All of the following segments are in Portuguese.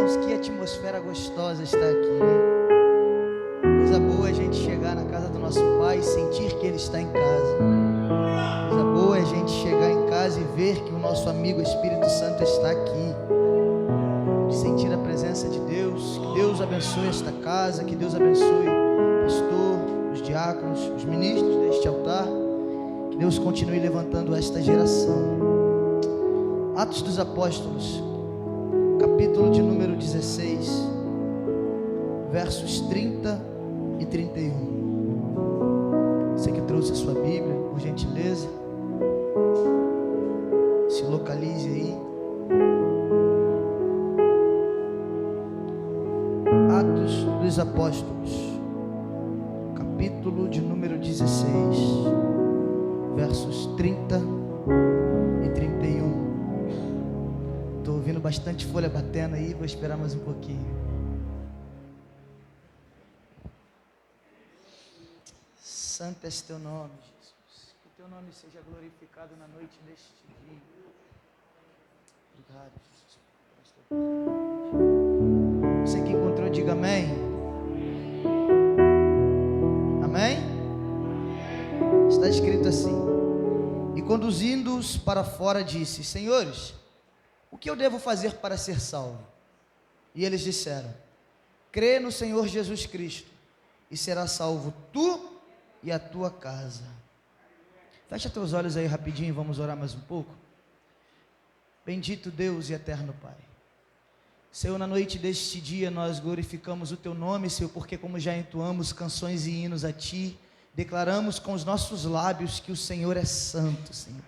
Irmãos, que atmosfera gostosa está aqui, né? Coisa boa é a gente chegar na casa do nosso Pai e sentir que Ele está em casa. Coisa boa é a gente chegar em casa e ver que o nosso amigo Espírito Santo está aqui. De sentir a presença de Deus. Que Deus abençoe esta casa, que Deus abençoe o pastor, os diáconos, os ministros deste altar. Que Deus continue levantando esta geração. Atos dos Apóstolos, capítulo de número 16, versos 30 e 31. Você que trouxe a sua Bíblia, por gentileza, se localize aí. Atos dos Apóstolos, capítulo de número 16, versos 30 e 31. Estou ouvindo bastante folha batendo aí, vou esperar mais um pouquinho. Santo é teu nome, Jesus. Que teu nome seja glorificado na noite deste dia. Obrigado, Jesus. Você que encontrou, diga amém. Amém? Está escrito assim: e conduzindo-os para fora disse: Senhores, o que eu devo fazer para ser salvo? E eles disseram: crê no Senhor Jesus Cristo e serás salvo tu e a tua casa. Fecha teus olhos aí rapidinho, vamos orar mais um pouco. Bendito Deus e eterno Pai, Senhor, na noite deste dia nós glorificamos o teu nome, Senhor, porque como já entoamos canções e hinos a ti, declaramos com os nossos lábios que o Senhor é santo, Senhor.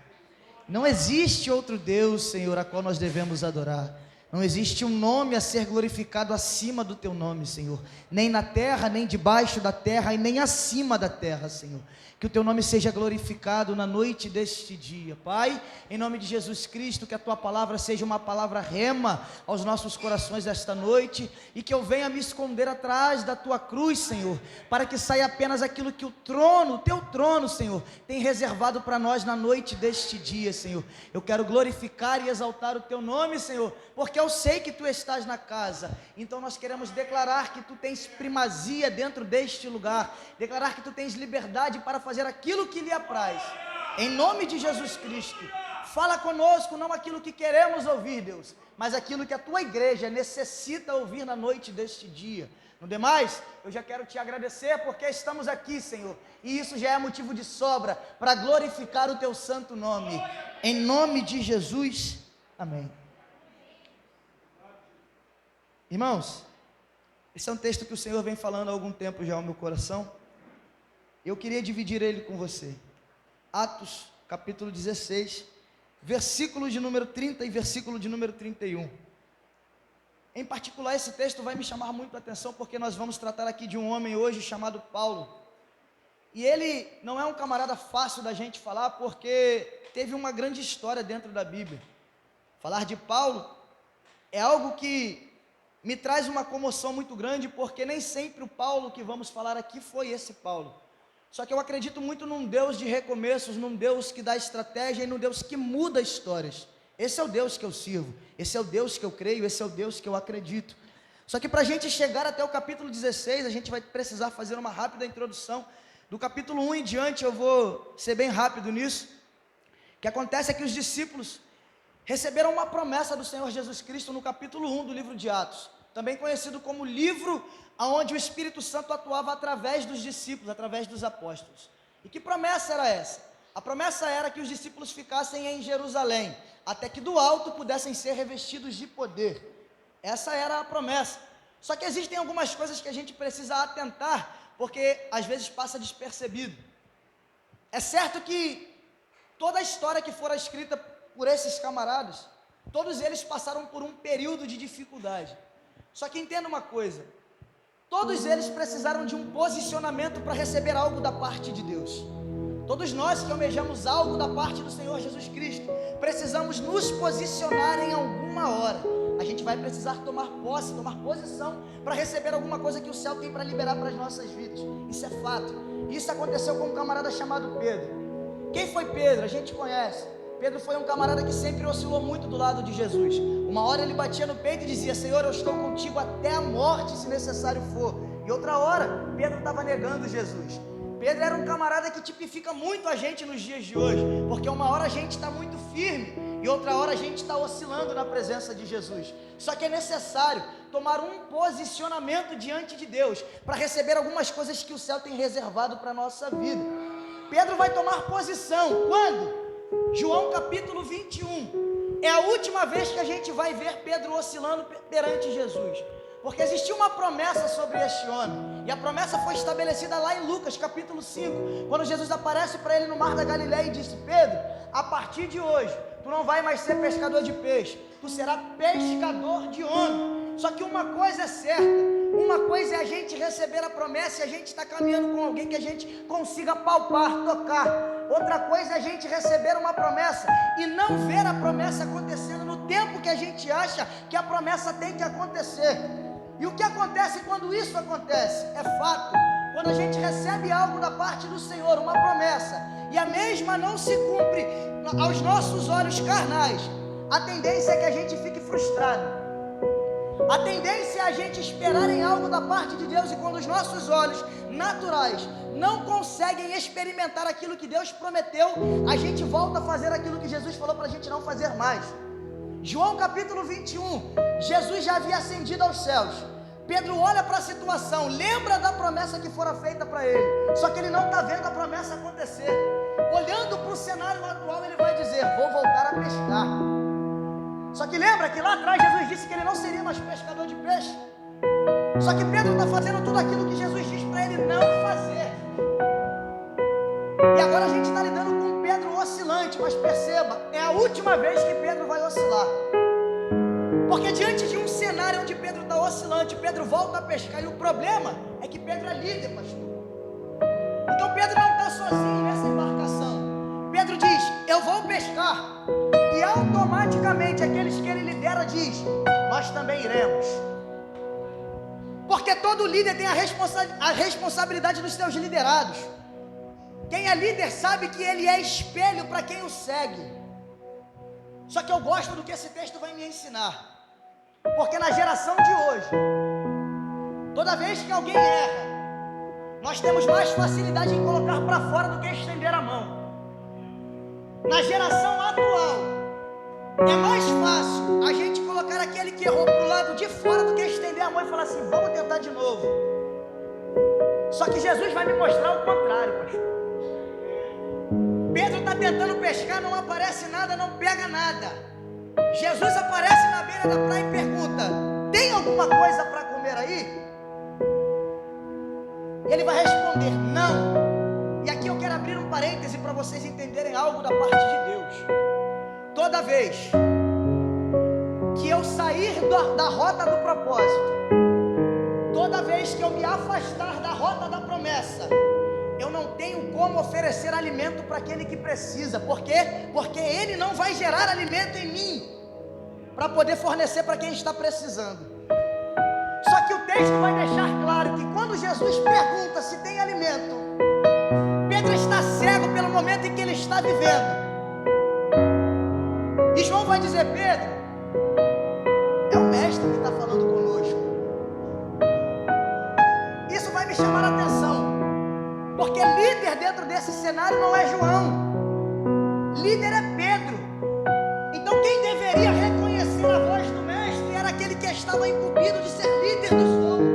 Não existe outro Deus, Senhor, a qual nós devemos adorar. Não existe um nome a ser glorificado acima do teu nome, Senhor. Nem na terra, nem debaixo da terra e nem acima da terra, Senhor. Que o teu nome seja glorificado na noite deste dia, Pai. Em nome de Jesus Cristo, que a tua palavra seja uma palavra rema aos nossos corações esta noite. E que eu venha me esconder atrás da tua cruz, Senhor. Para que saia apenas aquilo que o teu trono, Senhor, tem reservado para nós na noite deste dia, Senhor. Eu quero glorificar e exaltar o teu nome, Senhor, porque eu sei que tu estás na casa. Então nós queremos declarar que tu tens primazia dentro deste lugar, declarar que tu tens liberdade para fazer aquilo que lhe apraz. Em nome de Jesus Cristo, fala conosco, não aquilo que queremos ouvir, Deus, mas aquilo que a tua igreja necessita ouvir na noite deste dia. No demais, eu já quero te agradecer porque estamos aqui, Senhor, e isso já é motivo de sobra para glorificar o teu santo nome. Em nome de Jesus, amém. Irmãos, esse é um texto que o Senhor vem falando há algum tempo já ao meu coração. Eu queria dividir ele com você. Atos, capítulo 16, versículo de número 30 e versículo de número 31. Em particular, esse texto vai me chamar muito a atenção, porque nós vamos tratar aqui de um homem hoje chamado Paulo. E ele não é um camarada fácil da gente falar, porque teve uma grande história dentro da Bíblia. Falar de Paulo é algo que me traz uma comoção muito grande, porque nem sempre o Paulo que vamos falar aqui foi esse Paulo. Só que eu acredito muito num Deus de recomeços, num Deus que dá estratégia e num Deus que muda histórias. Esse é o Deus que eu sirvo, esse é o Deus que eu creio, esse é o Deus que eu acredito. Só que para a gente chegar até o capítulo 16, a gente vai precisar fazer uma rápida introdução. Do capítulo 1 em diante, eu vou ser bem rápido nisso. O que acontece é que os discípulos receberam uma promessa do Senhor Jesus Cristo no capítulo 1 do livro de Atos, também conhecido como livro onde o Espírito Santo atuava através dos discípulos, através dos apóstolos. E que promessa era essa? A promessa era que os discípulos ficassem em Jerusalém, até que do alto pudessem ser revestidos de poder. Essa era a promessa. Só que existem algumas coisas que a gente precisa atentar, porque às vezes passa despercebido. É certo que toda a história que fora escrita por esses camaradas, todos eles passaram por um período de dificuldade. Só que entenda uma coisa, todos eles precisaram de um posicionamento para receber algo da parte de Deus. Todos nós que almejamos algo da parte do Senhor Jesus Cristo, precisamos nos posicionar em alguma hora. A gente vai precisar tomar posse, tomar posição para receber alguma coisa que o céu tem para liberar para as nossas vidas. Isso é fato. Isso aconteceu com um camarada chamado Pedro. Quem foi Pedro? A gente conhece. Pedro foi um camarada que sempre oscilou muito do lado de Jesus. Uma hora ele batia no peito e dizia: Senhor, eu estou contigo até a morte, se necessário for. E outra hora, Pedro estava negando Jesus. Pedro era um camarada que tipifica muito a gente nos dias de hoje, porque uma hora a gente está muito firme e outra hora a gente está oscilando na presença de Jesus. Só que é necessário tomar um posicionamento diante de Deus para receber algumas coisas que o céu tem reservado para a nossa vida. Pedro vai tomar posição quando? João capítulo 21. É a última vez que a gente vai ver Pedro oscilando perante Jesus. Porque existia uma promessa sobre este homem, e a promessa foi estabelecida lá em Lucas capítulo 5, quando Jesus aparece para ele no mar da Galileia e disse: Pedro, a partir de hoje, tu não vai mais ser pescador de peixe, tu serás pescador de homem. Só que uma coisa é certa, uma coisa é a gente receber a promessa e a gente está caminhando com alguém que a gente consiga palpar, tocar. Outra coisa é a gente receber uma promessa e não ver a promessa acontecendo no tempo que a gente acha que a promessa tem que acontecer. E o que acontece quando isso acontece? É fato, quando a gente recebe algo da parte do Senhor, uma promessa, e a mesma não se cumpre aos nossos olhos carnais, a tendência é que a gente fique frustrado. A tendência é a gente esperar em algo da parte de Deus, e quando os nossos olhos naturais não conseguem experimentar aquilo que Deus prometeu, a gente volta a fazer aquilo que Jesus falou para a gente não fazer mais. João capítulo 21, Jesus já havia ascendido aos céus. Pedro olha para a situação, lembra da promessa que fora feita para ele, só que ele não está vendo a promessa acontecer. Olhando para o cenário atual, ele vai dizer: vou voltar a pescar. Só que lembra que lá atrás Jesus disse que ele não seria mais pescador de peixe. Só que Pedro está fazendo tudo aquilo que Jesus diz para ele não fazer. E agora a gente está lidando com um Pedro oscilante, mas perceba, é a última vez que Pedro vai oscilar. Porque diante de um cenário onde Pedro está oscilante, Pedro volta a pescar, e o problema é que Pedro é líder, pastor. Então Pedro não está sozinho nessa embarcação. Pedro diz: eu vou pescar. E automaticamente aqueles que ele lidera diz: nós também iremos. Porque todo líder tem a responsabilidade dos seus liderados. Quem é líder sabe que ele é espelho para quem o segue. Só que eu gosto do que esse texto vai me ensinar. Porque na geração de hoje, toda vez que alguém erra, nós temos mais facilidade em colocar para fora do que estender a mão. Na geração atual, é mais fácil a gente colocar aquele que errou para o lado de fora do que estender a mão e falar assim: vamos tentar de novo. Só que Jesus vai me mostrar o contrário, pastor. Pedro está tentando pescar, não aparece nada, não pega nada. Jesus aparece na beira da praia e pergunta: tem alguma coisa para comer aí? E ele vai responder: não. E aqui eu quero abrir um parêntese para vocês entenderem algo da parte de Deus. Toda vez que eu sair da rota do propósito, toda vez que eu me afastar da rota da promessa, eu não tenho como oferecer alimento para aquele que precisa. Por quê? Porque ele não vai gerar alimento em mim para poder fornecer para quem está precisando. Só que o texto vai deixar claro que quando Jesus pergunta se tem alimento, Pedro está cego pelo momento em que ele está vivendo. E João vai dizer: Pedro, é o mestre que está falando conosco. Isso vai me chamar a atenção, porque líder dentro desse cenário não é João, líder é Pedro. Então quem deveria reconhecer a voz do mestre era aquele que estava incumbido de ser líder dos outros.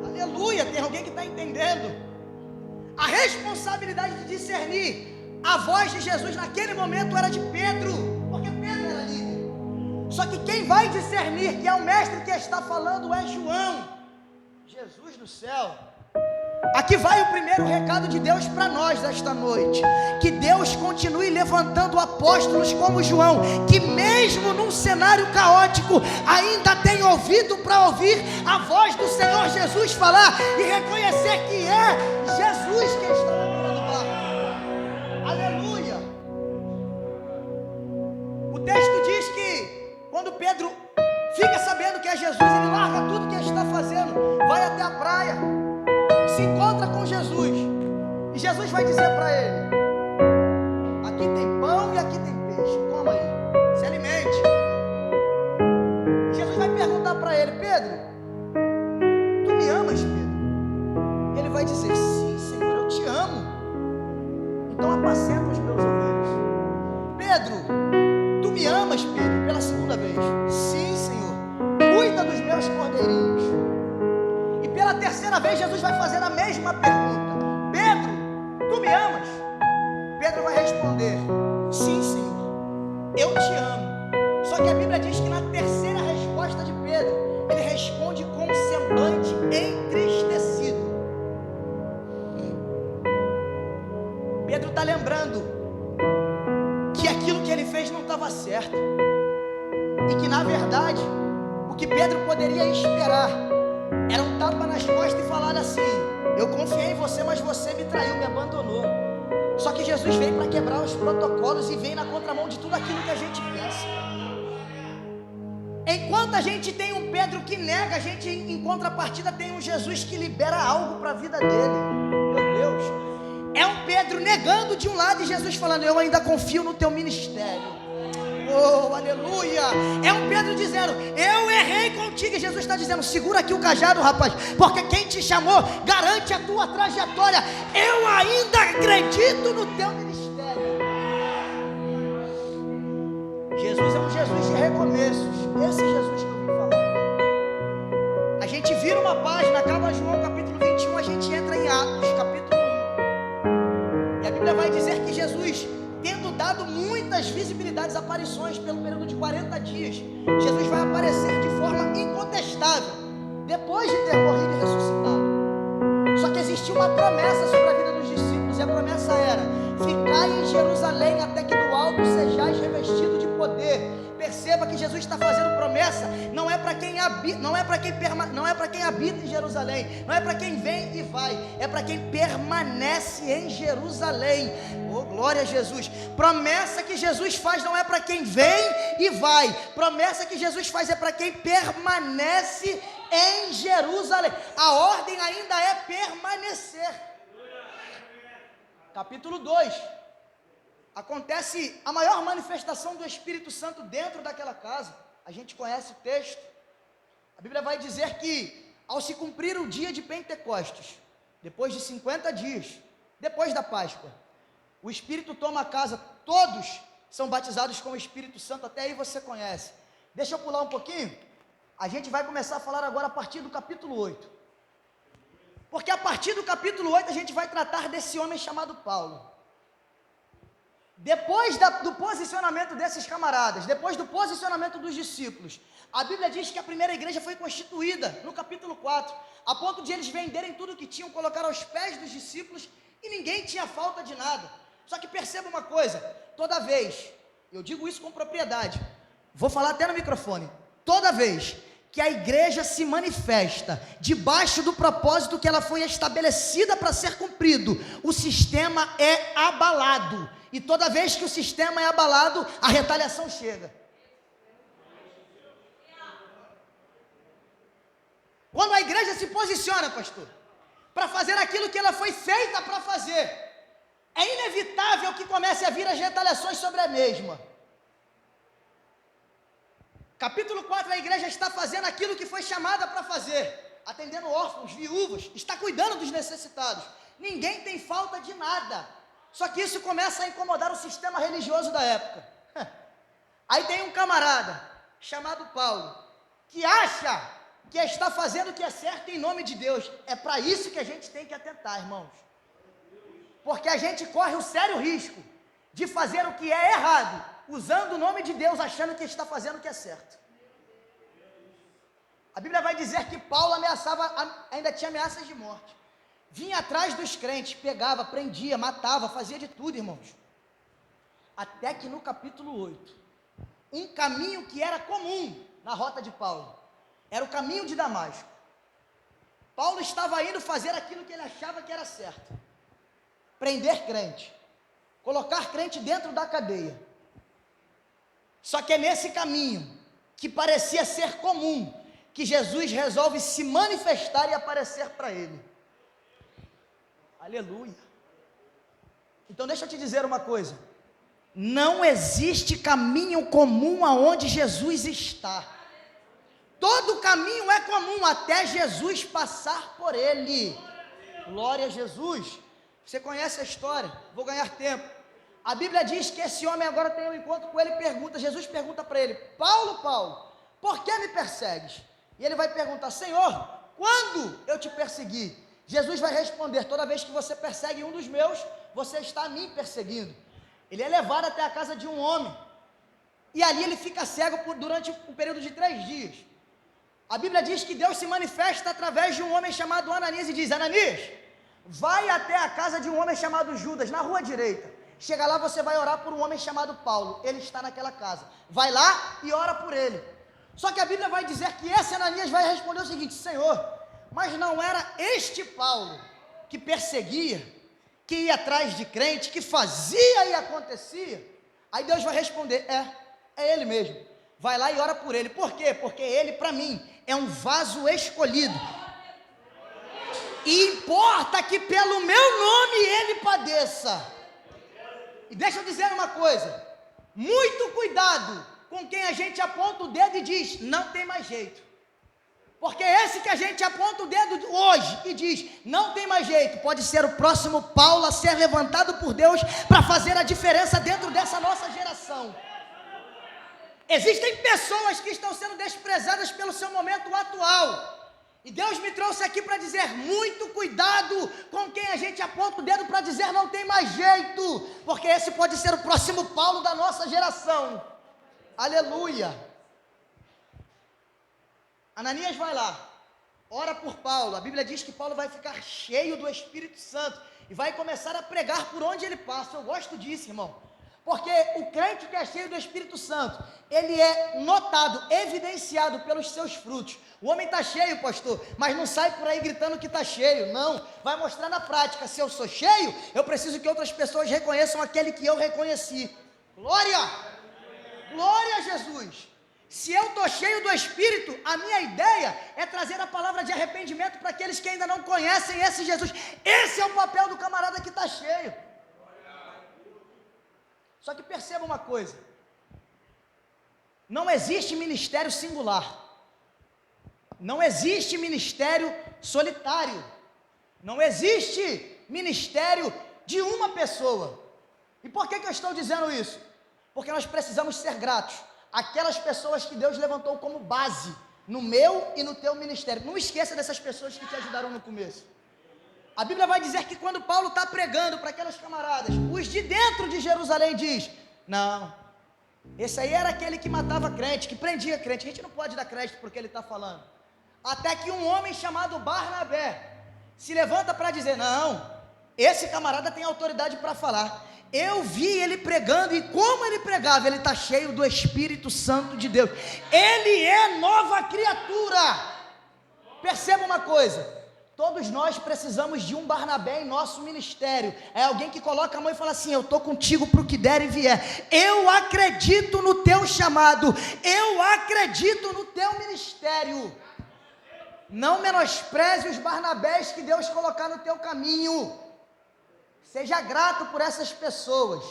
Aleluia, tem alguém que está entendendo? A responsabilidade de discernir a voz de Jesus naquele momento era de Pedro, porque Pedro era líder. Só que quem vai discernir que é o mestre que está falando é João. Jesus do céu. Aqui vai o primeiro recado de Deus para nós esta noite: que Deus continue levantando apóstolos como João, que mesmo num cenário caótico ainda tem ouvido para ouvir a voz do Senhor Jesus falar e reconhecer que é Jesus que está na beira do barco. Aleluia. O texto diz que quando Pedro fica sabendo que é Jesus, ele larga tudo que ele está fazendo, vai até a praia, se encontra com Jesus, e Jesus vai dizer para ele: aqui tem pão e aqui Pedro, tu me amas, Pedro? Ele vai dizer, sim, Senhor, eu te amo. Então apacenta os meus ovelhas. Pedro, tu me amas, Pedro? Pela segunda vez, sim, Senhor, cuida dos meus cordeirinhos. E pela terceira vez Jesus vai fazer a mesma pergunta: Pedro, tu me amas? Pedro vai responder, sim, Senhor, eu te amo. Só que a Bíblia diz que na terceira resposta de Pedro, ele responde com um semblante entristecido. Pedro está lembrando que aquilo que ele fez não estava certo, e que na verdade o que Pedro poderia esperar era um tapa nas costas e falar assim: eu confiei em você, mas você me traiu, me abandonou. Só que Jesus veio para quebrar os protocolos e veio na contramão de tudo aquilo que a gente pensa. Enquanto a gente tem um Pedro que nega, a gente em contrapartida tem um Jesus que libera algo para a vida dele. Meu Deus, é um Pedro negando de um lado e Jesus falando: eu ainda confio no teu ministério. Oh, aleluia. É um Pedro dizendo: eu errei contigo, e Jesus está dizendo: segura aqui o cajado, rapaz, porque quem te chamou garante a tua trajetória. Eu ainda acredito no teu ministério. Jesus é um Jesus de recomeços. Esse Jesus que eu vim falar. A gente vira uma página, acaba João capítulo 21, a gente entra em Atos capítulo 1. E a Bíblia vai dizer que Jesus, tendo dado muitas visibilidades, aparições pelo período de 40 dias, Jesus vai aparecer de forma incontestável, depois de ter morrido e ressuscitado. Só que existia uma promessa sobre a vida dos discípulos, e a promessa era: ficai em Jerusalém até que do alto sejais revestido de poder. Perceba que Jesus está fazendo promessa, não é para quem habita, não é para quem habita em Jerusalém, não é para quem vem e vai, é para quem permanece em Jerusalém. Oh, glória a Jesus. Promessa que Jesus faz não é para quem vem e vai, promessa que Jesus faz é para quem permanece em Jerusalém. A ordem ainda é permanecer. Capítulo 2. Acontece a maior manifestação do Espírito Santo dentro daquela casa. A gente conhece o texto. A Bíblia vai dizer que ao se cumprir o dia de Pentecostes, depois de 50 dias, depois da Páscoa, o Espírito toma a casa, todos são batizados com o Espírito Santo, até aí você conhece. Deixa eu pular um pouquinho, a gente vai começar a falar agora a partir do capítulo 8. Porque a partir do capítulo 8 a gente vai tratar desse homem chamado Paulo. Depois do posicionamento desses camaradas, depois do posicionamento dos discípulos, a Bíblia diz que a primeira igreja foi constituída no capítulo 4, a ponto de eles venderem tudo que tinham, colocar aos pés dos discípulos, e ninguém tinha falta de nada. Só que perceba uma coisa: toda vez, eu digo isso com propriedade, vou falar até no microfone, toda vez que a igreja se manifesta debaixo do propósito que ela foi estabelecida para ser cumprido, o sistema é abalado. E toda vez que o sistema é abalado, a retaliação chega. Quando a igreja se posiciona, pastor, para fazer aquilo que ela foi feita para fazer, é inevitável que comece a vir as retaliações sobre a mesma. Capítulo 4, a igreja está fazendo aquilo que foi chamada para fazer, atendendo órfãos, viúvas, está cuidando dos necessitados. Ninguém tem falta de nada. Só que isso começa a incomodar o sistema religioso da época. Aí tem um camarada chamado Paulo, que acha que está fazendo o que é certo em nome de Deus. É para isso que a gente tem que atentar, irmãos. Porque a gente corre o sério risco de fazer o que é errado, usando o nome de Deus, achando que está fazendo o que é certo. A Bíblia vai dizer que Paulo ainda tinha ameaças de morte. Vinha atrás dos crentes, pegava, prendia, matava, fazia de tudo, irmãos. Até que no capítulo 8, um caminho que era comum na rota de Paulo, era o caminho de Damasco. Paulo estava indo fazer aquilo que ele achava que era certo: prender crente, colocar crente dentro da cadeia. Só que é nesse caminho, que parecia ser comum, que Jesus resolve se manifestar e aparecer para ele. Aleluia. Então deixa eu te dizer uma coisa: não existe caminho comum aonde Jesus está. Todo caminho é comum até Jesus passar por ele. Glória a Jesus. Você conhece a história, vou ganhar tempo. A Bíblia diz que esse homem agora tem um encontro com ele e pergunta, Jesus pergunta para ele, Paulo, Paulo, por que me persegues? E ele vai perguntar, Senhor, quando eu te persegui? Jesus vai responder, toda vez que você persegue um dos meus, você está a mim perseguindo. Ele é levado até a casa de um homem, e ali ele fica cego durante um período de 3 dias. A Bíblia diz que Deus se manifesta através de um homem chamado Ananias e diz, Ananias, vai até a casa de um homem chamado Judas, na rua direita. Chega lá, você vai orar por um homem chamado Paulo, ele está naquela casa. Vai lá e ora por ele. Só que a Bíblia vai dizer que esse Ananias vai responder o seguinte, Senhor, mas não era este Paulo que perseguia, que ia atrás de crente, que fazia e acontecia? Aí Deus vai responder, é ele mesmo. Vai lá e ora por ele. Por quê? Porque ele, para mim, é um vaso escolhido. E importa que pelo meu nome ele padeça. E deixa eu dizer uma coisa, muito cuidado com quem a gente aponta o dedo e diz, não tem mais jeito. Porque esse que a gente aponta o dedo hoje e diz, não tem mais jeito, pode ser o próximo Paulo a ser levantado por Deus para fazer a diferença dentro dessa nossa geração. Existem pessoas que estão sendo desprezadas pelo seu momento atual. E Deus me trouxe aqui para dizer, muito cuidado com quem a gente aponta o dedo para dizer não tem mais jeito, porque esse pode ser o próximo Paulo da nossa geração. Aleluia. Ananias vai lá, ora por Paulo. A Bíblia diz que Paulo vai ficar cheio do Espírito Santo e vai começar a pregar por onde ele passa. Eu gosto disso, irmão, porque o crente que é cheio do Espírito Santo, ele é notado, evidenciado pelos seus frutos. O homem está cheio, pastor, mas não sai por aí gritando que está cheio, não, vai mostrar na prática. Se eu sou cheio, eu preciso que outras pessoas reconheçam aquele que eu reconheci. Glória, glória a Jesus. Se eu estou cheio do Espírito, a minha ideia é trazer a palavra de arrependimento para aqueles que ainda não conhecem esse Jesus. Esse é o papel do camarada que está cheio. Só que perceba uma coisa, não existe ministério singular, não existe ministério solitário, não existe ministério de uma pessoa. E por que eu estou dizendo isso? Porque nós precisamos ser gratos àquelas pessoas que Deus levantou como base no meu e no teu ministério. Não esqueça dessas pessoas que te ajudaram no começo. A Bíblia vai dizer que quando Paulo está pregando para aquelas camaradas, os de dentro de Jerusalém diz, não, esse aí era aquele que matava crente, que prendia crente, a gente não pode dar crédito porque ele está falando. Até que um homem chamado Barnabé se levanta para dizer, não, esse camarada tem autoridade para falar. Eu vi ele pregando e como ele pregava, ele está cheio do Espírito Santo de Deus. Ele é nova criatura. Perceba uma coisa, todos nós precisamos de um Barnabé em nosso ministério. É alguém que coloca a mão e fala assim, eu estou contigo para o que der e vier. Eu acredito no teu chamado, eu acredito no teu ministério. Não menospreze os Barnabés que Deus colocar no teu caminho. Seja grato por essas pessoas.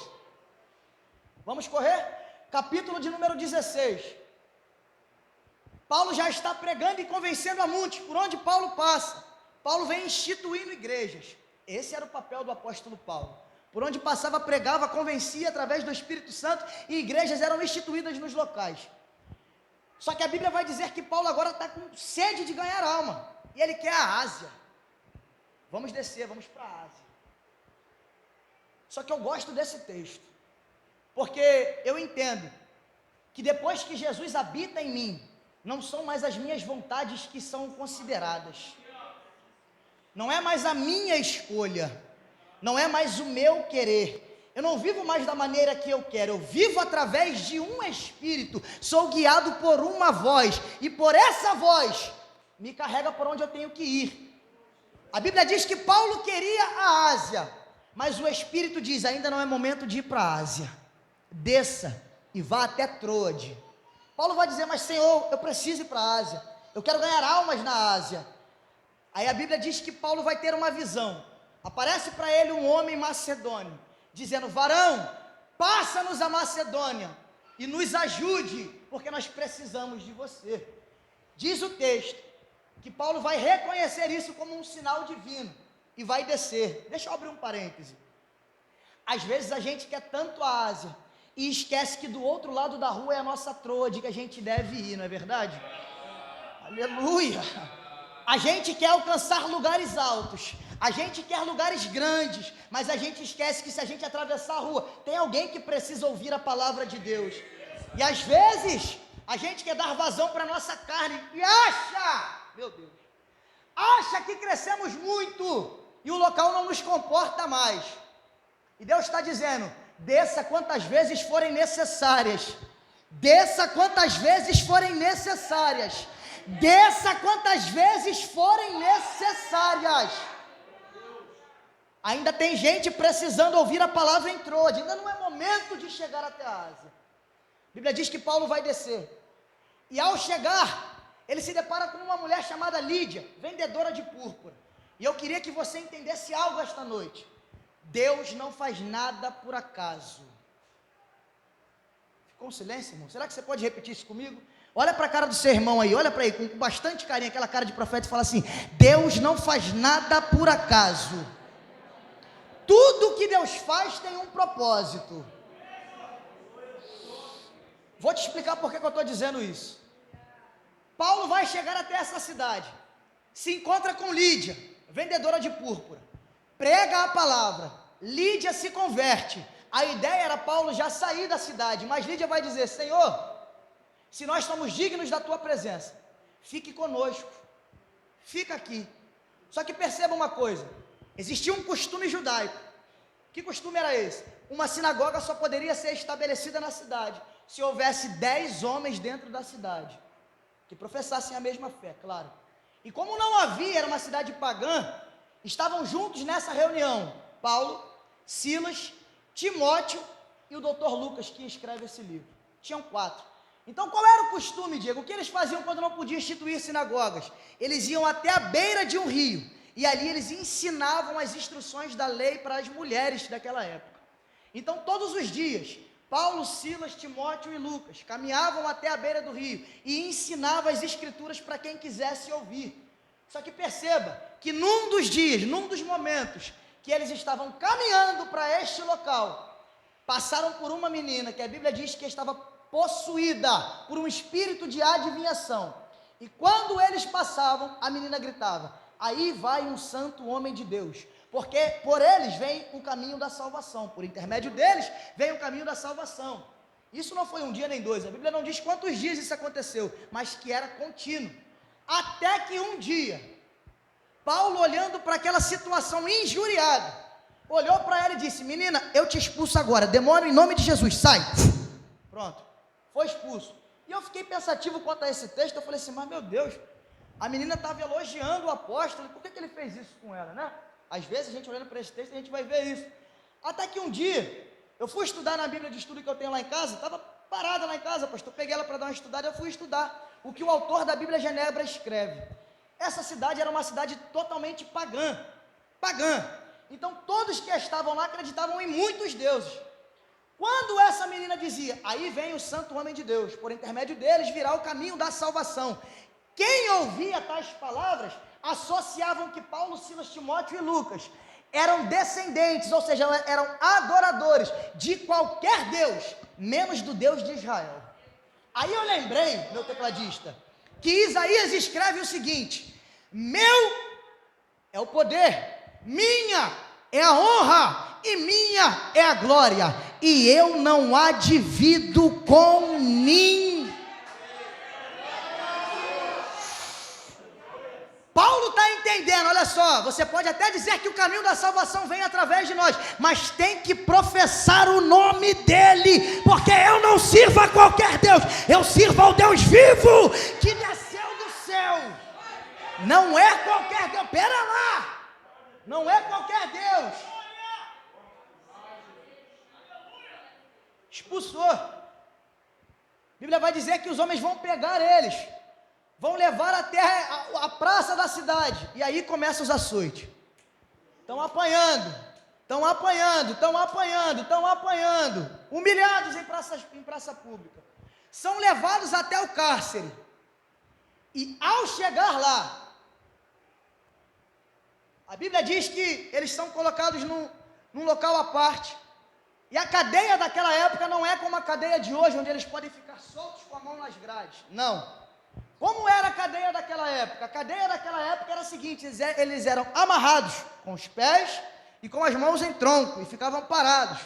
Vamos correr? Capítulo de número 16. Paulo já está pregando e convencendo a muitos. Por onde Paulo passa, Paulo vem instituindo igrejas. Esse era o papel do apóstolo Paulo. Por onde passava, pregava, convencia através do Espírito Santo e igrejas eram instituídas nos locais. Só que a Bíblia vai dizer que Paulo agora está com sede de ganhar alma. E ele quer a Ásia. Vamos descer, vamos para a Ásia. Só que eu gosto desse texto, porque eu entendo que depois que Jesus habita em mim, não são mais as minhas vontades que são consideradas, não é mais a minha escolha, não é mais o meu querer. Eu não vivo mais da maneira que eu quero, eu vivo através de um Espírito, sou guiado por uma voz, e por essa voz me carrega por onde eu tenho que ir. A Bíblia diz que Paulo queria a Ásia, mas o Espírito diz, ainda não é momento de ir para a Ásia, desça e vá até Troade. Paulo vai dizer, mas Senhor, eu preciso ir para a Ásia, eu quero ganhar almas na Ásia. Aí a Bíblia diz que Paulo vai ter uma visão, aparece para ele um homem macedônio, dizendo, varão, passa-nos a Macedônia, e nos ajude, porque nós precisamos de você. Diz o texto que Paulo vai reconhecer isso como um sinal divino e vai descer. Deixa eu abrir um parêntese. Às vezes a gente quer tanto a Ásia e esquece que do outro lado da rua é a nossa Troade que a gente deve ir, não é verdade? Aleluia! A gente quer alcançar lugares altos, a gente quer lugares grandes, mas a gente esquece que se a gente atravessar a rua, tem alguém que precisa ouvir a palavra de Deus. E às vezes, a gente quer dar vazão para a nossa carne e acha, meu Deus, acha que crescemos muito e o local não nos comporta mais. E Deus está dizendo, desça quantas vezes forem necessárias, desça quantas vezes forem necessárias, desça quantas vezes forem necessárias. Ainda tem gente precisando ouvir a palavra em Troade, ainda não é momento de chegar até a Ásia. A Bíblia diz que Paulo vai descer, e ao chegar, ele se depara com uma mulher chamada Lídia, vendedora de púrpura. E eu queria que você entendesse algo esta noite. Deus não faz nada por acaso. Ficou um silêncio, irmão? Será que você pode repetir isso comigo? Olha para a cara do seu irmão aí, olha para ele com bastante carinho, aquela cara de profeta, e fala assim: Deus não faz nada por acaso. Tudo que Deus faz tem um propósito. Vou te explicar por que eu estou dizendo isso. Paulo vai chegar até essa cidade, se encontra com Lídia, vendedora de púrpura, prega a palavra, Lídia se converte. A ideia era Paulo já sair da cidade, mas Lídia vai dizer: Senhor, se nós somos dignos da tua presença, fique conosco, fica aqui. Só que perceba uma coisa, existia um costume judaico. Que costume era esse? Uma sinagoga só poderia ser estabelecida na cidade se houvesse 10 homens dentro da cidade, que professassem a mesma fé, claro. E como não havia, era uma cidade pagã, estavam juntos nessa reunião Paulo, Silas, Timóteo e o doutor Lucas, que escreve esse livro. Tinham 4. Então qual era o costume, Diego? O que eles faziam quando não podiam instituir sinagogas? Eles iam até a beira de um rio, e ali eles ensinavam as instruções da lei para as mulheres daquela época. Então todos os dias, Paulo, Silas, Timóteo e Lucas caminhavam até a beira do rio e ensinavam as escrituras para quem quisesse ouvir. Só que perceba que num dos dias, num dos momentos que eles estavam caminhando para este local, passaram por uma menina que a Bíblia diz que estava possuída por um espírito de adivinhação. E quando eles passavam, a menina gritava: aí vai um santo homem de Deus, porque por eles vem o caminho da salvação, por intermédio deles vem o caminho da salvação. Isso não foi um dia nem dois, a Bíblia não diz quantos dias isso aconteceu, mas que era contínuo. Até que um dia, Paulo, olhando para aquela situação injuriada, olhou para ela e disse: menina, eu te expulso agora, demônio, em nome de Jesus, sai. Pronto, foi expulso. E eu fiquei pensativo quanto a esse texto. Eu falei assim: mas meu Deus, a menina estava elogiando o apóstolo, por que ele fez isso com ela, né? Às vezes a gente olhando para esse texto, a gente vai ver isso. Até que um dia, eu fui estudar na Bíblia de estudo que eu tenho lá em casa, estava parada lá em casa, pastor, peguei ela para dar uma estudada, eu fui estudar o que o autor da Bíblia Genebra escreve. Essa cidade era uma cidade totalmente pagã, então todos que estavam lá acreditavam em muitos deuses. Quando essa menina dizia: aí vem o santo homem de Deus, por intermédio deles virá o caminho da salvação, quem ouvia tais palavras, associavam que Paulo, Silas, Timóteo e Lucas eram descendentes, ou seja, eram adoradores de qualquer Deus, menos do Deus de Israel. Aí eu lembrei, meu tecladista, que Isaías escreve o seguinte: meu é o poder, minha é a honra e minha é a glória, e eu não a divido com ninguém. Paulo está entendendo, olha só, você pode até dizer que o caminho da salvação vem através de nós, mas tem que professar o nome dele, porque eu não sirvo a qualquer Deus, eu sirvo ao Deus vivo, que desceu do céu. Não é qualquer Deus, pera lá, não é qualquer Deus. Expulsou. A Bíblia vai dizer que os homens vão pegar eles, vão levar até a praça da cidade, e aí começam os açoites. Estão apanhando, humilhados em praça pública, são levados até o cárcere. E ao chegar lá, a Bíblia diz que eles são colocados num local à parte. E a cadeia daquela época não é como a cadeia de hoje, onde eles podem ficar soltos com a mão nas grades. Não. Como era a cadeia daquela época? A cadeia daquela época era a seguinte: eles eram amarrados com os pés e com as mãos em tronco e ficavam parados.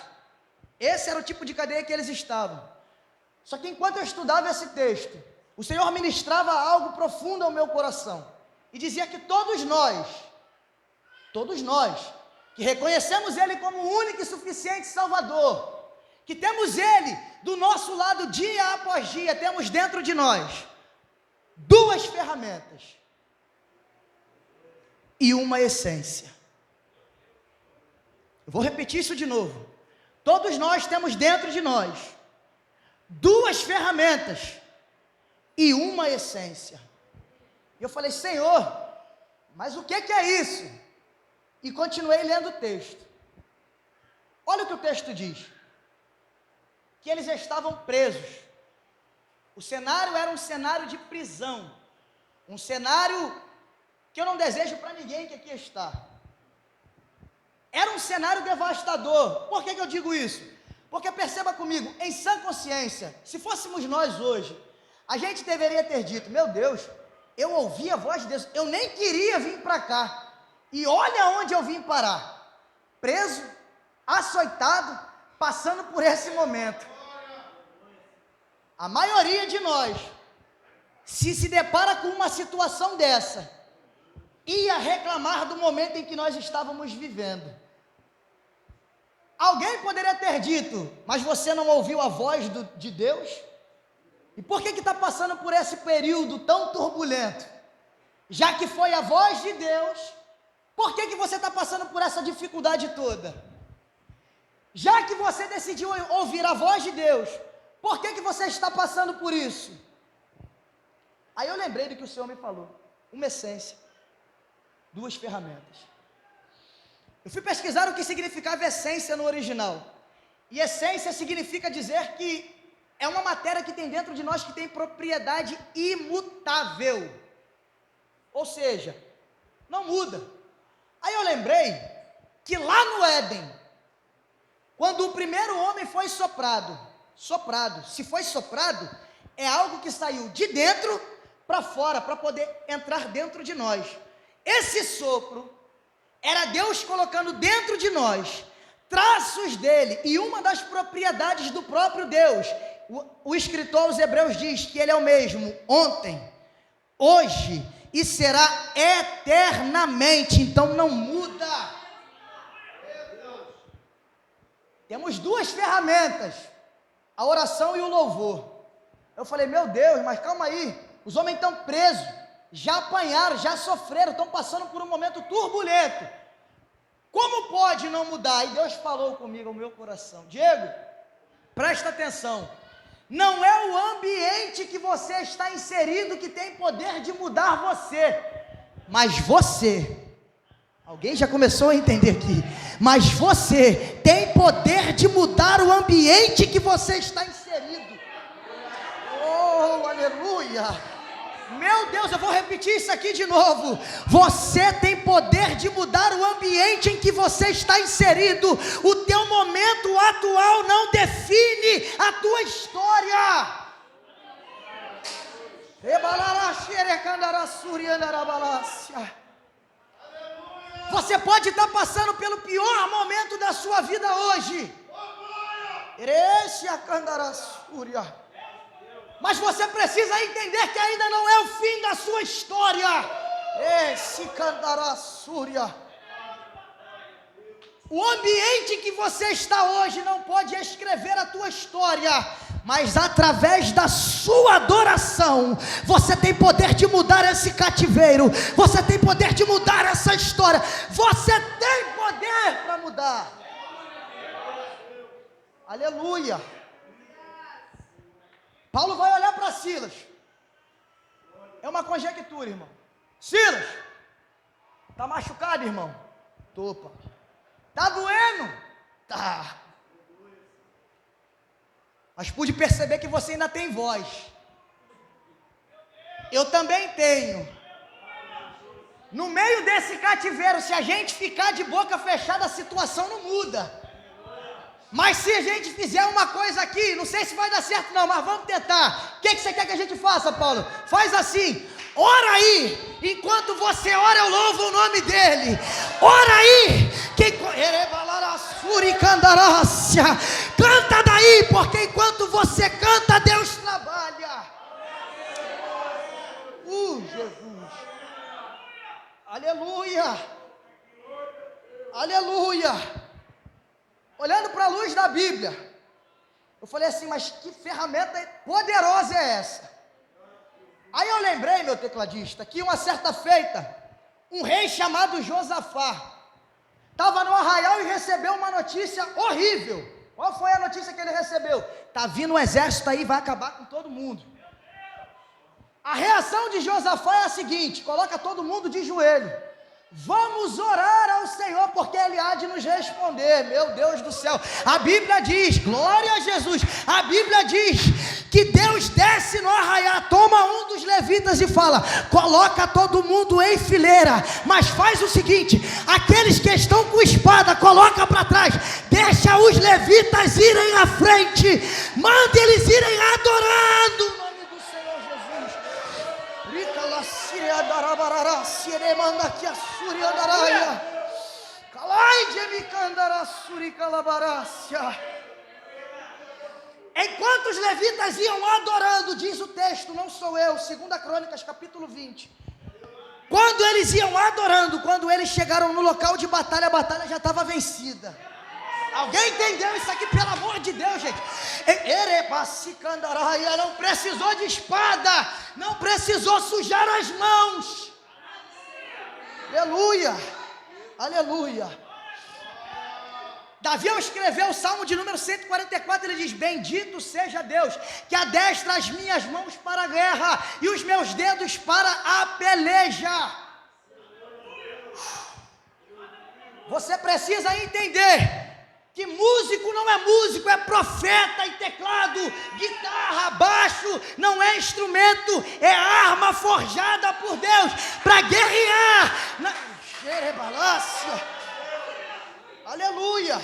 Esse era o tipo de cadeia que eles estavam. Só que enquanto eu estudava esse texto, o Senhor ministrava algo profundo ao meu coração e dizia que todos nós, que reconhecemos Ele como o único e suficiente Salvador, que temos Ele do nosso lado dia após dia, temos dentro de nós duas ferramentas e uma essência. Eu vou repetir isso de novo. Todos nós temos dentro de nós duas ferramentas e uma essência. E eu falei: Senhor, mas o que é isso? E continuei lendo o texto. Olha o que o texto diz: que eles estavam presos. O cenário era um cenário de prisão, um cenário que eu não desejo para ninguém que aqui está. Era um cenário devastador. Por que eu digo isso? Porque perceba comigo, em sã consciência, se fôssemos nós hoje, a gente deveria ter dito: meu Deus, eu ouvi a voz de Deus, eu nem queria vir para cá, e olha onde eu vim parar, preso, açoitado, passando por esse momento. A maioria de nós, se depara com uma situação dessa, ia reclamar do momento em que nós estávamos vivendo. Alguém poderia ter dito: mas você não ouviu a voz de Deus? E por que está passando por esse período tão turbulento? Já que foi a voz de Deus, por que você está passando por essa dificuldade toda? Já que você decidiu ouvir a voz de Deus, por que você está passando por isso? Aí eu lembrei do que o Senhor me falou: uma essência, duas ferramentas. Eu fui pesquisar o que significava essência no original. E essência significa dizer que é uma matéria que tem dentro de nós que tem propriedade imutável. Ou seja, não muda. Aí eu lembrei que lá no Éden, quando o primeiro homem foi soprado, se foi soprado, é algo que saiu de dentro para fora, para poder entrar dentro de nós. Esse sopro era Deus colocando dentro de nós traços dele, e uma das propriedades do próprio Deus. O escritor aos Hebreus diz que ele é o mesmo ontem, hoje e será eternamente, então não muda. Temos duas ferramentas, a oração e o louvor. Eu falei: meu Deus, mas calma aí, os homens estão presos, já apanharam, já sofreram, estão passando por um momento turbulento, como pode não mudar? E Deus falou comigo ao meu coração: Diego, presta atenção, não é o ambiente que você está inserido que tem poder de mudar você, mas você. Alguém já começou a entender aqui? Mas você tem poder de mudar o ambiente que você está inserido. Oh, aleluia! Meu Deus, eu vou repetir isso aqui de novo. Você tem poder de mudar o ambiente em que você está inserido. O teu momento atual não define a tua história. Você pode estar passando pelo pior momento da sua vida hoje, mas você precisa entender que ainda não é o fim da sua história. O ambiente que você está hoje não pode escrever a tua história, mas através da sua adoração, você tem poder de mudar esse cativeiro, você tem poder de mudar essa história, você tem poder para mudar. Aleluia. Paulo vai olhar para Silas. É uma conjectura, irmão. Silas, tá machucado, irmão? Tô, pai. Tá doendo? Tá. Mas pude perceber que você ainda tem voz. Eu também tenho. No meio desse cativeiro, se a gente ficar de boca fechada, a situação não muda. Mas se a gente fizer uma coisa aqui, não sei se vai dar certo não, mas vamos tentar. O que você quer que a gente faça, Paulo? Faz assim, ora aí, enquanto você ora eu louvo o nome dele. Ora aí, canta daí, porque enquanto você canta, Deus trabalha. Jesus, aleluia, aleluia. Olhando para a luz da Bíblia, eu falei assim, mas que ferramenta poderosa é essa? Aí eu lembrei, meu tecladista, que uma certa feita, um rei chamado Josafá, estava no arraial e recebeu uma notícia horrível. Qual foi a notícia que ele recebeu? Está vindo um exército aí, vai acabar com todo mundo. A reação de Josafá é a seguinte, coloca todo mundo de joelho. Vamos orar ao Senhor, porque Ele há de nos responder. Meu Deus do céu, a Bíblia diz, glória a Jesus, a Bíblia diz que Deus desce no arraial, toma um dos levitas e fala, coloca todo mundo em fileira, mas faz o seguinte, aqueles que estão com espada, coloca para trás, deixa os levitas irem à frente, manda eles irem adorando o nome do Senhor Jesus. Enquanto os levitas iam adorando, diz o texto, não sou eu, 2 Crônicas capítulo 20, quando eles iam adorando, quando eles chegaram no local de batalha, a batalha já estava vencida. Alguém entendeu isso aqui, pelo amor de Deus, gente? Não precisou de espada, não precisou sujar as mãos. Aleluia, aleluia. Davi, ao escrever o Salmo de número 144, ele diz, bendito seja Deus, que adestra as minhas mãos para a guerra, e os meus dedos para a peleja. Você precisa entender que músico não é músico, é profeta e teclado, guitarra, baixo, não é instrumento, é arma forjada por Deus para guerrear. Aleluia.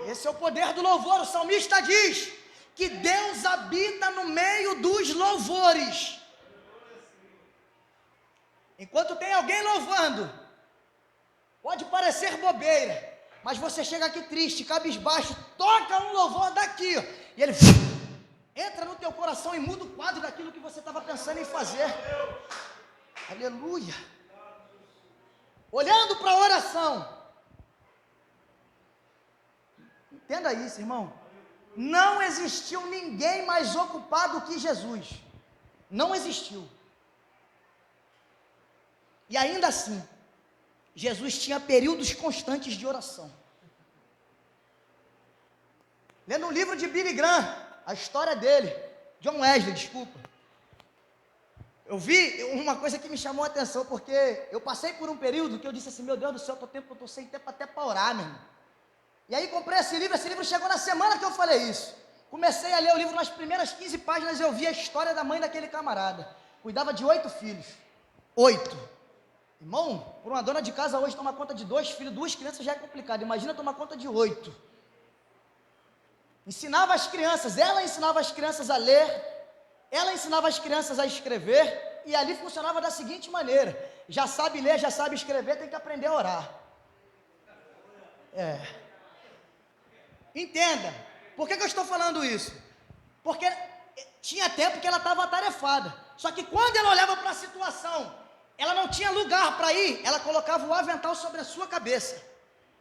Esse é o poder do louvor. O salmista diz que Deus habita no meio dos louvores. Enquanto tem alguém louvando, pode parecer bobeira, mas você chega aqui triste, cabisbaixo, toca um louvor daqui, ó, e ele entra no teu coração e muda o quadro daquilo que você estava pensando em fazer. Aleluia. Olhando para a oração, entenda isso, irmão, não existiu ninguém mais ocupado que Jesus, não existiu. E ainda assim, Jesus tinha períodos constantes de oração. Lendo um livro de Billy Graham, a história dele, John Wesley, desculpa, eu vi uma coisa que me chamou a atenção, porque eu passei por um período que eu disse assim, meu Deus do céu, eu estou sem tempo até para orar, meu irmão. E aí comprei esse livro chegou na semana que eu falei isso. Comecei a ler o livro, nas primeiras 15 páginas eu vi a história da mãe daquele camarada. Cuidava de 8 filhos. 8. Irmão, por uma dona de casa hoje tomar conta de 2 filhos, 2 crianças já é complicado, imagina tomar conta de 8. Ensinava as crianças, ela ensinava as crianças a ler, ela ensinava as crianças a escrever, e ali funcionava da seguinte maneira, já sabe ler, já sabe escrever, tem que aprender a orar. Entenda, por que eu estou falando isso? Porque tinha tempo que ela estava atarefada, só que quando ela olhava para a situação, ela não tinha lugar para ir, ela colocava o avental sobre a sua cabeça,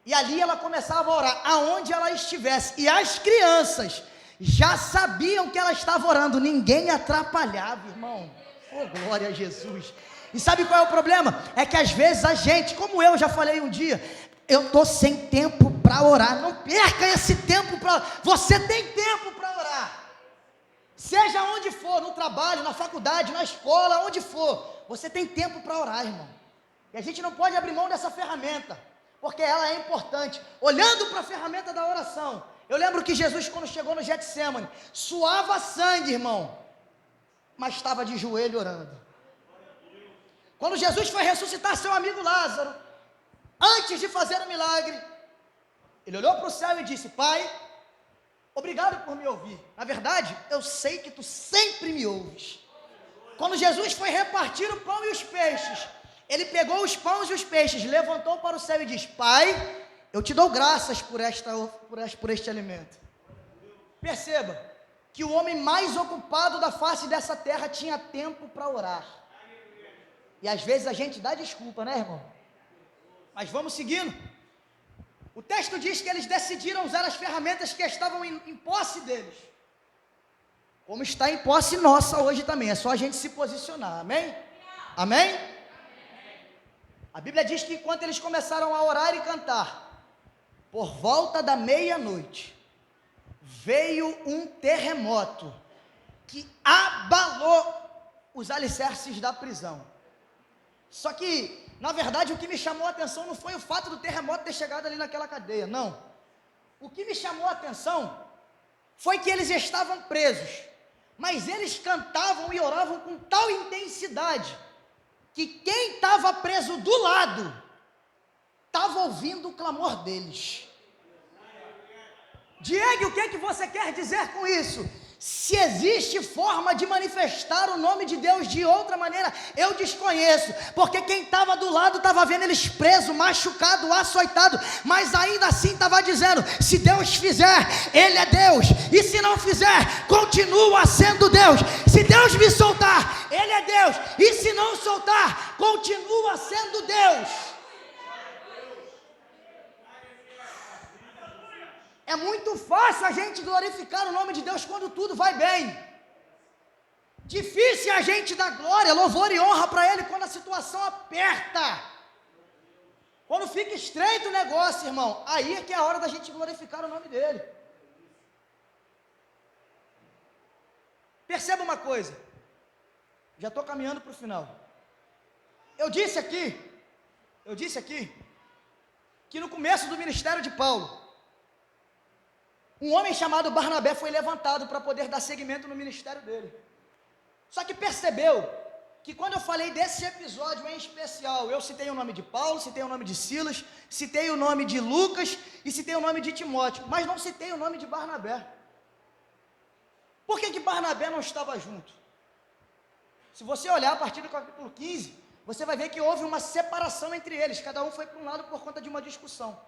e ali ela começava a orar, aonde ela estivesse, e as crianças já sabiam que ela estava orando, ninguém atrapalhava, irmão. Oh, glória a Jesus. E sabe qual é o problema? É que às vezes a gente, como eu já falei um dia, eu estou sem tempo para orar. Não perca esse tempo para orar. Você tem tempo para orar, seja onde for, no trabalho, na faculdade, na escola, onde for, você tem tempo para orar, irmão. E a gente não pode abrir mão dessa ferramenta, porque ela é importante. Olhando para a ferramenta da oração, eu lembro que Jesus, quando chegou no Getsemane, suava sangue, irmão, mas estava de joelho orando. Quando Jesus foi ressuscitar seu amigo Lázaro, antes de fazer o milagre, ele olhou para o céu e disse: Pai, obrigado por me ouvir. Na verdade, eu sei que tu sempre me ouves. Quando Jesus foi repartir o pão e os peixes, ele pegou os pães e os peixes, levantou para o céu e disse: Pai, eu te dou graças por este alimento. Perceba que o homem mais ocupado da face dessa terra tinha tempo para orar. E às vezes a gente dá desculpa, né, irmão? Mas vamos seguindo. O texto diz que eles decidiram usar as ferramentas que estavam em posse deles, como está em posse nossa hoje também. É só a gente se posicionar, amém? Amém? A Bíblia diz que enquanto eles começaram a orar e cantar, por volta da meia-noite, veio um terremoto que abalou os alicerces da prisão. Só que, na verdade, o que me chamou a atenção não foi o fato do terremoto ter chegado ali naquela cadeia, não. O que me chamou a atenção foi que eles estavam presos, mas eles cantavam e oravam com tal intensidade, que quem estava preso do lado, estava ouvindo o clamor deles. Diego, o que é que você quer dizer com isso? Se existe forma de manifestar o nome de Deus de outra maneira, eu desconheço, porque quem estava do lado estava vendo eles presos, machucados, açoitados, mas ainda assim estava dizendo: se Deus fizer, Ele é Deus, e se não fizer, continua sendo Deus. Se Deus me soltar, Ele é Deus, e se não soltar, continua sendo Deus. É muito fácil a gente glorificar o nome de Deus quando tudo vai bem. Difícil é a gente dar glória, louvor e honra para Ele quando a situação aperta. Quando fica estreito o negócio, irmão, aí é que é a hora da gente glorificar o nome dEle. Perceba uma coisa, já estou caminhando para o final. Eu disse aqui, que no começo do ministério de Paulo, um homem chamado Barnabé foi levantado para poder dar seguimento no ministério dele. Só que percebeu que quando eu falei desse episódio em especial, eu citei o nome de Paulo, citei o nome de Silas, citei o nome de Lucas e citei o nome de Timóteo, mas não citei o nome de Barnabé. Por que Barnabé não estava junto? Se você olhar a partir do capítulo 15, você vai ver que houve uma separação entre eles, cada um foi para um lado por conta de uma discussão.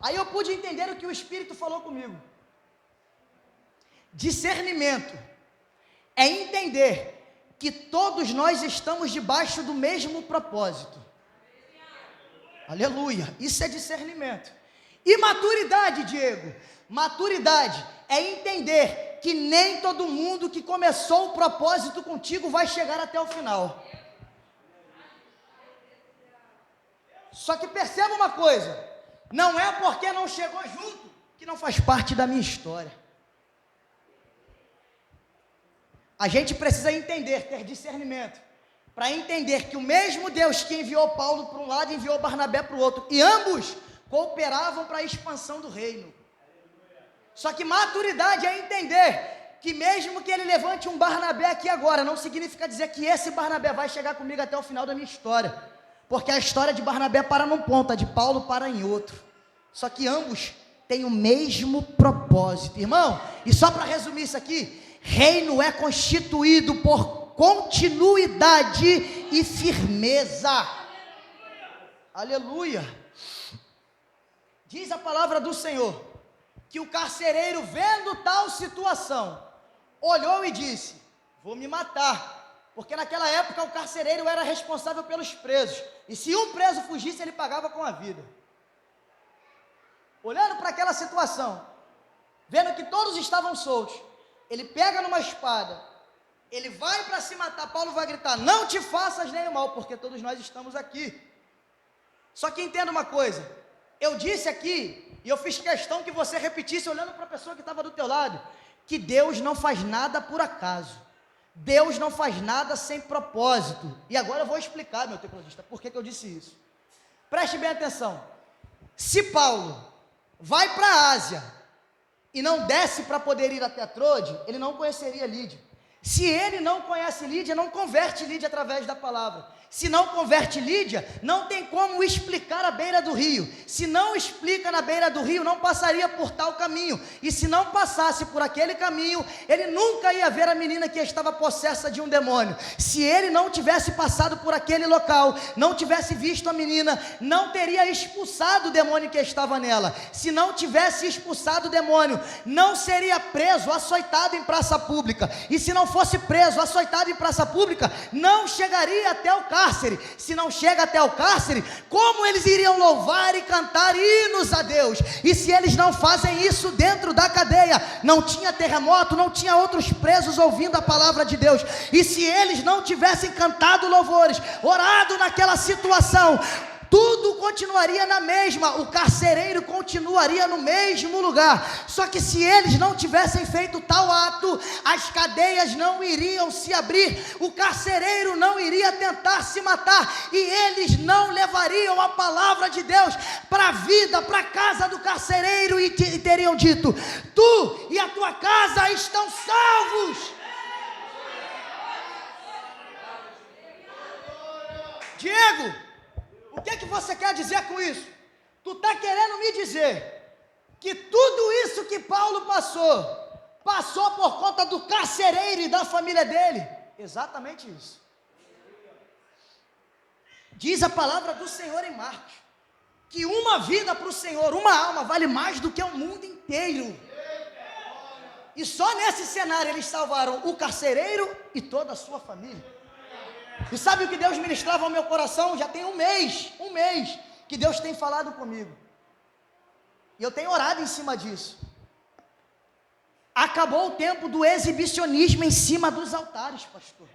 Aí eu pude entender o que o Espírito falou comigo. Discernimento é entender que todos nós estamos debaixo do mesmo propósito. Aleluia, isso é discernimento. E maturidade, Diego? Maturidade é entender que nem todo mundo que começou o propósito contigo vai chegar até o final. Só que perceba uma coisa, não é porque não chegou junto que não faz parte da minha história. A gente precisa entender, ter discernimento, para entender que o mesmo Deus que enviou Paulo para um lado, enviou Barnabé para o outro, e ambos cooperavam para a expansão do reino. Só que maturidade é entender que mesmo que ele levante um Barnabé aqui agora, não significa dizer que esse Barnabé vai chegar comigo até o final da minha história, porque a história de Barnabé para num ponto, a de Paulo para em outro. Só que ambos têm o mesmo propósito, irmão. E só para resumir isso aqui, reino é constituído por continuidade e firmeza. Aleluia. Diz a palavra do Senhor que o carcereiro, vendo tal situação, olhou e disse: vou me matar, porque naquela época o carcereiro era responsável pelos presos, e se um preso fugisse, ele pagava com a vida. Olhando para aquela situação, vendo que todos estavam soltos, ele pega numa espada, ele vai para se matar. Paulo vai gritar: não te faças nenhum mal, porque todos nós estamos aqui. Só que entenda uma coisa, eu disse aqui, e eu fiz questão que você repetisse, olhando para a pessoa que estava do teu lado, que Deus não faz nada por acaso, Deus não faz nada sem propósito. E agora eu vou explicar, meu tecladista, por que eu disse isso. Preste bem atenção. Se Paulo vai para a Ásia e não desce para poder ir até Troade, ele não conheceria Lídia. Se ele não conhece Lídia, não converte Lídia através da palavra. Se não converte Lídia, não tem como explicar a beira do rio. Se não explica na beira do rio, não passaria por tal caminho. E se não passasse por aquele caminho, ele nunca ia ver a menina que estava possessa de um demônio. Se ele não tivesse passado por aquele local, não tivesse visto a menina, não teria expulsado o demônio que estava nela. Se não tivesse expulsado o demônio, não seria preso, açoitado em praça pública. E se não fosse preso, açoitado em praça pública, não chegaria até o cárcere. Se não chega até o cárcere, como eles iriam louvar e cantar hinos a Deus? E se eles não fazem isso dentro da cadeia, não tinha terremoto, não tinha outros presos ouvindo a palavra de Deus. E se eles não tivessem cantado louvores, orado naquela situação, tudo continuaria na mesma, o carcereiro continuaria no mesmo lugar. Só que se eles não tivessem feito tal ato, as cadeias não iriam se abrir, o carcereiro não iria tentar se matar, e eles não levariam a palavra de Deus para a vida, para a casa do carcereiro, e teriam dito: tu e a tua casa estão salvos. Diego, o que você quer dizer com isso? Tu está querendo me dizer que tudo isso que Paulo passou por conta do carcereiro e da família dele? Exatamente isso. Diz a palavra do Senhor em Marcos, que uma vida para o Senhor, uma alma, vale mais do que o mundo inteiro. E só nesse cenário eles salvaram o carcereiro e toda a sua família. E sabe o que Deus ministrava ao meu coração? Já tem um mês que Deus tem falado comigo, e eu tenho orado em cima disso. Acabou o tempo do exibicionismo em cima dos altares, pastor.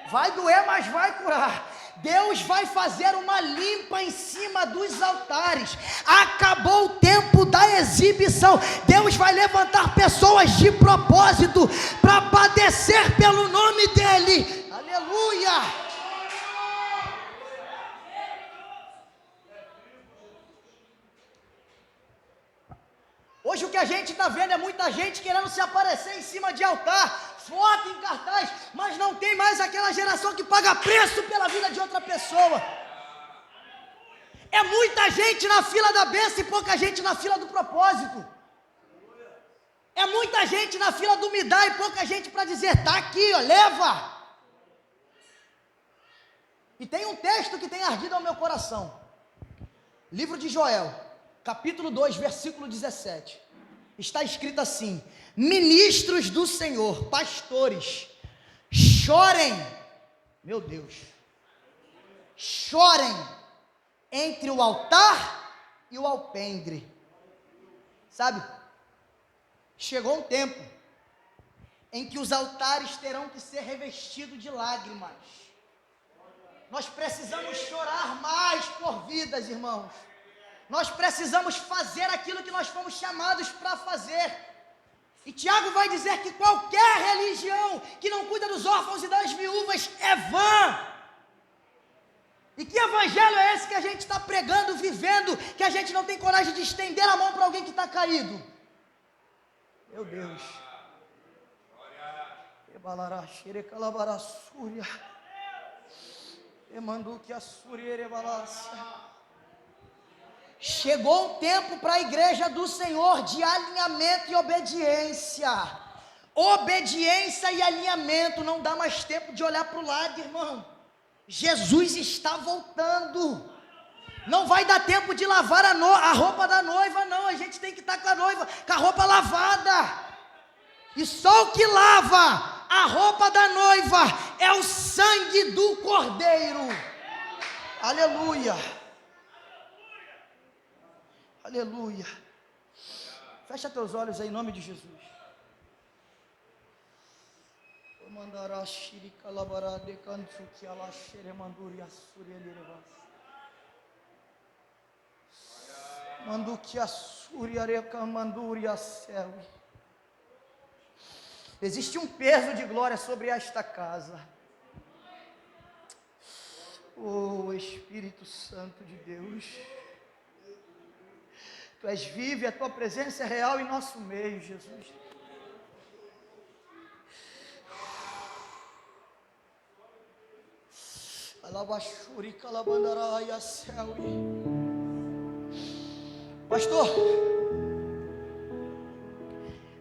Vai doer, mas vai curar. Deus vai fazer uma limpa em cima dos altares. Acabou o tempo da exibição. Deus vai levantar pessoas de propósito para padecer pelo nome dEle. Aleluia! Hoje o que a gente está vendo é muita gente querendo se aparecer em cima de altar, foto em cartaz, mas não tem mais aquela geração que paga preço pela vida de outra pessoa. É muita gente na fila da bênção e pouca gente na fila do propósito. É muita gente na fila do me dá e pouca gente para dizer: tá aqui, ó, leva. E tem um texto que tem ardido ao meu coração. Livro de Joel, capítulo 2, versículo 17. Está escrito assim: ministros do Senhor, pastores, chorem, meu Deus, chorem entre o altar e o alpendre. Sabe, chegou um tempo em que os altares terão que ser revestidos de lágrimas. Nós precisamos chorar mais por vidas, irmãos. Nós precisamos fazer aquilo que nós fomos chamados para fazer. E Tiago vai dizer que qualquer religião que não cuida dos órfãos e das viúvas é vã. E que evangelho é esse que a gente está pregando, vivendo, que a gente não tem coragem de estender a mão para alguém que está caído? Meu Deus. Chegou o tempo para a igreja do Senhor de alinhamento e obediência. Obediência e alinhamento. Não dá mais tempo de olhar para o lado, irmão. Jesus está voltando. Não vai dar tempo de lavar a roupa da noiva, não. A gente tem que estar com a noiva, com a roupa lavada. E só o que lava a roupa da noiva é o sangue do Cordeiro. Aleluia. Aleluia. Fecha teus olhos aí em nome de Jesus. Existe um peso de glória sobre esta casa. Oh, Espírito Santo de Deus. Tu és vivo e a tua presença é real em nosso meio, Jesus. Pastor,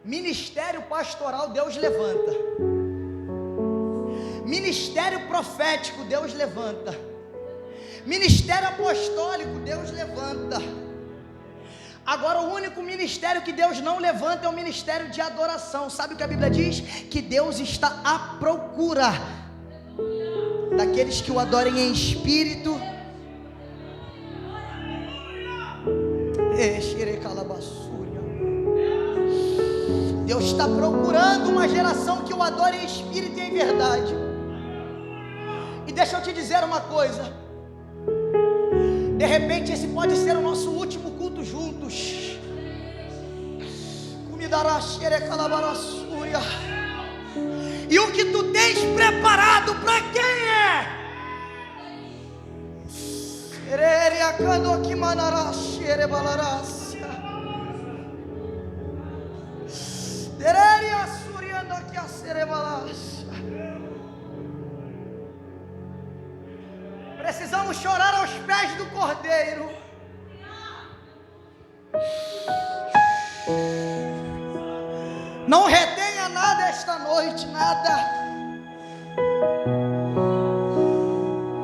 ministério pastoral Deus levanta, ministério profético Deus levanta, ministério apostólico Deus levanta. Agora o único ministério que Deus não levanta é o ministério de adoração. Sabe o que a Bíblia diz? Que Deus está à procura daqueles que o adorem em espírito. Deus está procurando uma geração que o adore em espírito e em verdade. E deixa eu te dizer uma coisa, de repente esse pode ser o nosso último culto juntos. E o que tu tens preparado para quem é? Precisamos chorar aos pés do Cordeiro. Não retenha nada esta noite, nada.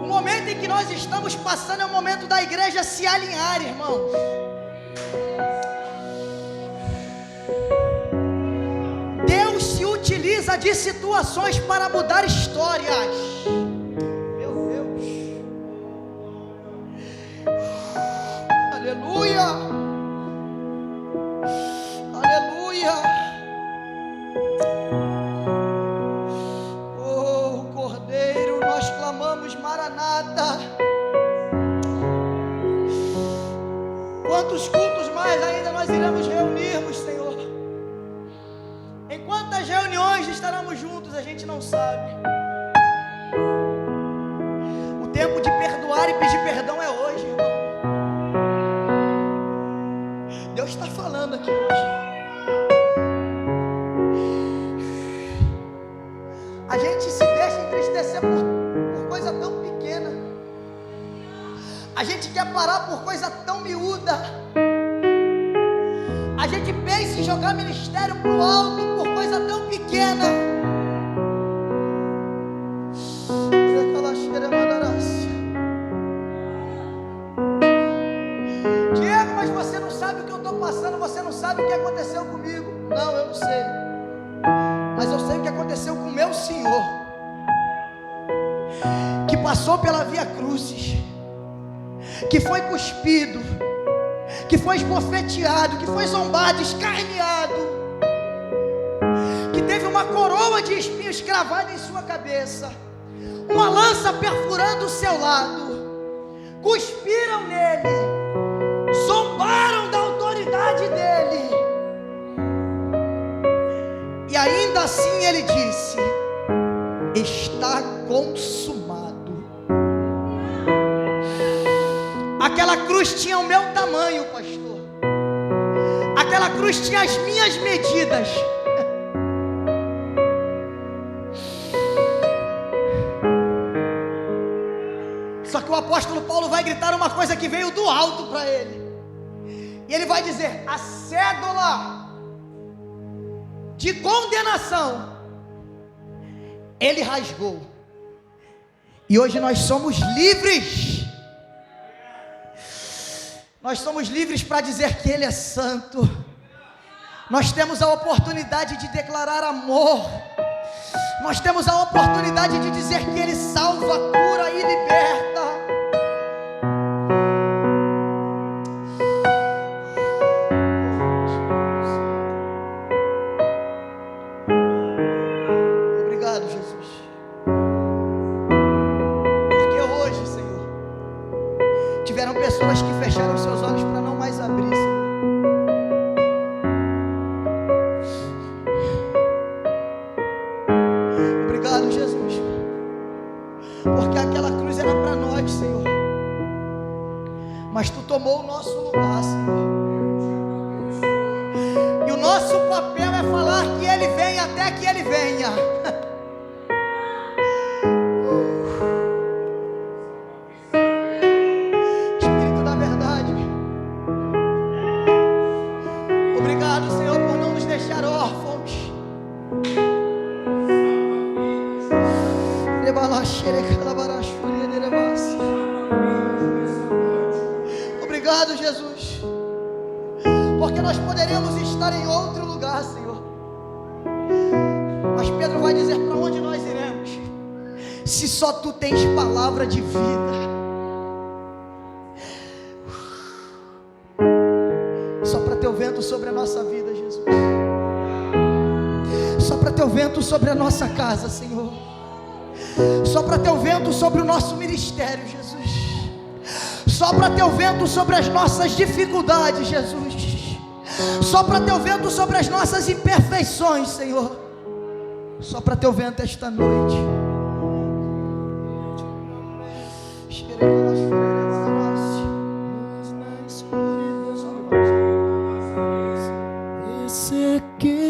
O momento em que nós estamos passando é o momento da igreja se alinhar, irmãos. Deus se utiliza de situações para mudar histórias. Meu Deus. Aleluia. Aleluia. Oh, Cordeiro, nós clamamos Maranata. Quantos cultos mais ainda nós iremos reunirmos, Senhor? Em quantas reuniões estaremos juntos, a gente não sabe. O tempo de perdoar e pedir perdão é hoje, irmão. Deus está falando aqui hoje. A gente se deixa entristecer por coisa tão pequena. A gente quer parar por coisa tão miúda. A gente pensa em jogar ministério pro alto por coisa tão pequena. Diego, mas você não sabe o que eu estou passando, você não sabe o que aconteceu comigo. Não, eu não sei. Mas eu sei o que aconteceu com o meu Senhor, que passou pela via crucis, que foi cuspido, que foi esbofeteado, que foi zombado, escarneado, que teve uma coroa de espinhos cravada em sua cabeça, uma lança perfurando o seu lado, cuspiram nele, zombaram da autoridade dele, e ainda assim ele disse: está consumado. Aquela cruz tinha o meu tamanho, pastor. Aquela cruz tinha as minhas medidas. Só que o apóstolo Paulo vai gritar uma coisa que veio do alto para ele. E ele vai dizer: a cédula de condenação ele rasgou. E hoje nós somos livres. Nós somos livres para dizer que Ele é santo. Nós temos a oportunidade de declarar amor. Nós temos a oportunidade de dizer que Ele salva, cura e liberta. Obrigado, Jesus. Porque hoje, Senhor, tiveram pessoas que fecharam seus olhos para não mais abrir, Senhor. Obrigado, Jesus, porque aquela cruz era para nós, Senhor, mas Tu tomou o nosso lugar, Senhor. papel é falar que Ele vem até que Ele venha. Espírito da verdade, obrigado, Senhor, por não nos deixar órfãos. Obrigado, Jesus, porque nós poderíamos estar em outro lugar, Senhor, mas Pedro vai dizer: para onde nós iremos, se só Tu tens palavra de vida? Sopra Teu vento sobre a nossa vida, Jesus. Sopra Teu vento sobre a nossa casa, Senhor. Sopra Teu vento sobre o nosso ministério, Jesus. Sopra Teu vento sobre as nossas dificuldades, Jesus. Sopra Teu vento sobre as nossas imperfeições, Senhor. Sopra Teu vento esta noite. Esse é quem